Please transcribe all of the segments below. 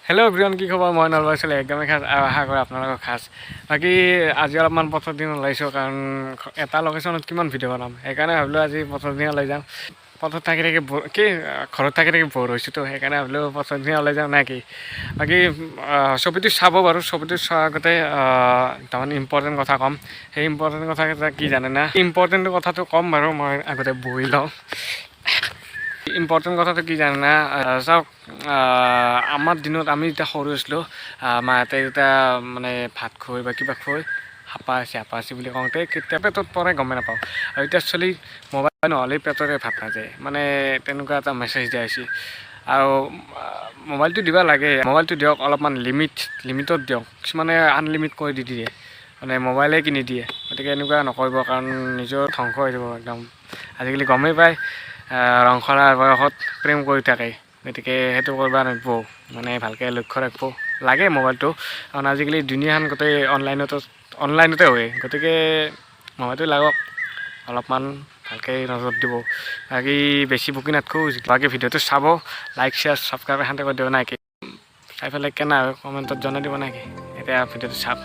Hello' everyone, কি খবৰ? মই নলবাৰী চলে একদমেই খাছ আৰু আশা কৰোঁ আপোনালোকৰ খাছ। বাকী আজি অলপমান পথৰ দিন ওলাইছোঁ, কাৰণ এটা লোকেশ্যনত কিমান ভিডিঅ' বনাম, সেইকাৰণে ভাবিলোঁ আজি পথৰ দিন ওলাই যাম। পথত থাকি ঘৰত থাকি বৰ হৈছোঁতো, সেইকাৰণে ভাবিলোঁ পথৰ দিন ওলাই যাওঁ নে কি। বাকী ছবিটো চাব বাৰু, ছবিটো চোৱাৰ আগতে তাৰমানে ইম্পৰ্টেণ্ট কথা ক'ম। সেই ইম্পৰ্টেণ্ট কথা কি জানে না? ইম্পৰ্টেণ্ট কথাটো ক'ম বাৰু, মই আগতে বহি লওঁ। ইম্পৰ্টেণ্ট কথাটো কি জানে না? চাওক, আমাৰ দিনত আমি যেতিয়া সৰু আছিলোঁ, মাহঁতে যেতিয়া মানে ভাত খোৱাই বা কিবা খোৱাই হাপা আছে বুলি কওঁতে কেতিয়া পেটত পৰে গমেই নাপাওঁ। আৰু এতিয়া চলি মোবাইল নহ'লে পেটৰে ভাত নাযায়, মানে তেনেকুৱা এটা মেছেজ দিয়া হৈছে। আৰু মোবাইলটো দিব লাগে, মোবাইলটো দিয়ক, অলপমান লিমিটত দিয়ক। কিছুমানে আনলিমিট কৰি দি দিয়ে, মানে মোবাইলে কিনি দিয়ে। গতিকে এনেকুৱা নকৰিব, কাৰণ নিজৰ ধ্বংস হৈ যাব একদম। আজিকালি গমেই পায়, ৰংসৰা বয়সত প্ৰেম কৰি থাকে, গতিকে সেইটো কৰিব নালাগিব। মানে ভালকৈ লক্ষ্য ৰাখিব লাগে মোবাইলটো, কাৰণ আজিকালি দুনিয়াখন গোটেই অনলাইনতে হয়। গতিকে মোবাইলটো লাগক, অলপমান ভালকৈ নজৰ দিব। বাকী বেছি বকি নাথাকোঁ, বাকী ভিডিঅ'টো চাব, লাইক শ্বেয়াৰ ছাবস্ক্ৰাইব এখানতে কৰি দিব নাকি, চাই পেলাই কেনে হয় কমেণ্টত জনাই দিব নাকি। এতিয়া ভিডিঅ'টো চাওক।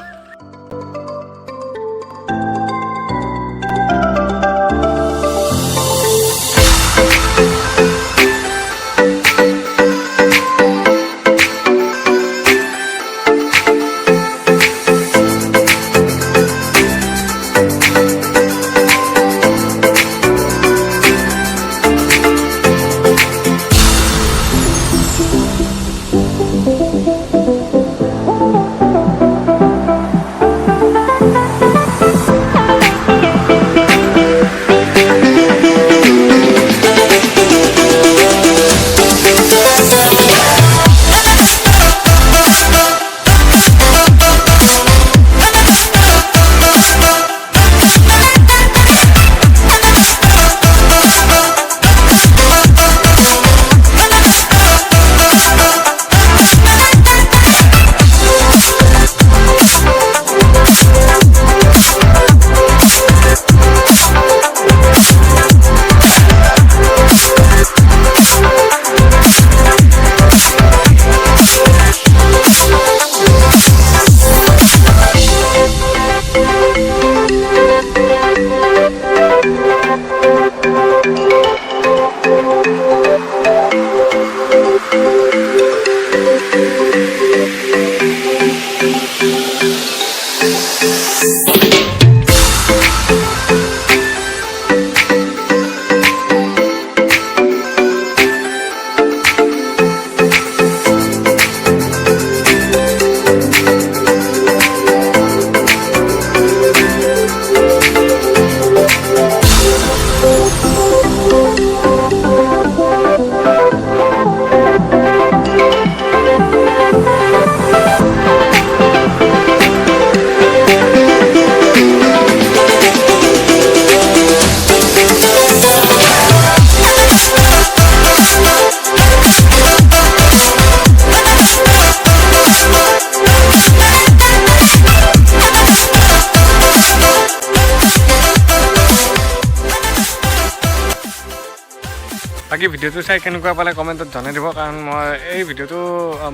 বাকী ভিডিঅ'টো চাই কেনেকুৱা পালে কমেণ্টত জনাই দিব, কাৰণ মই এই ভিডিঅ'টো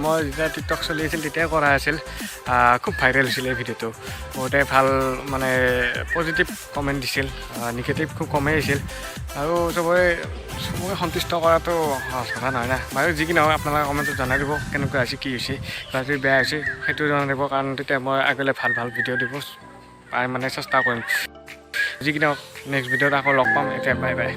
মই যেতিয়া টিকটক চলি আছিল তেতিয়াই কৰা আছিল। খুব ভাইৰেল হৈছিল এই ভিডিঅ'টো, বহুতে ভাল মানে পজিটিভ কমেণ্ট দিছিল, নিগেটিভ খুব কমেই আহিছিল। আৰু চবকে সন্তুষ্ট কৰাটো সহজ কথা নহয় না। বাৰু যি কি নহওক, আপোনালোকে কমেণ্টত জনাই দিব কেনেকুৱা হৈছে, কি হৈছে, বা যদি বেয়া হৈছে সেইটো জনাই দিব, কাৰণ তেতিয়া মই আগলৈ ভাল ভিডিঅ' দিব মানে চেষ্টা কৰিম। যি কি নহওক, নেক্সট ভিডিঅ'ত আকৌ লগ পাম। এতিয়া বাই বাই।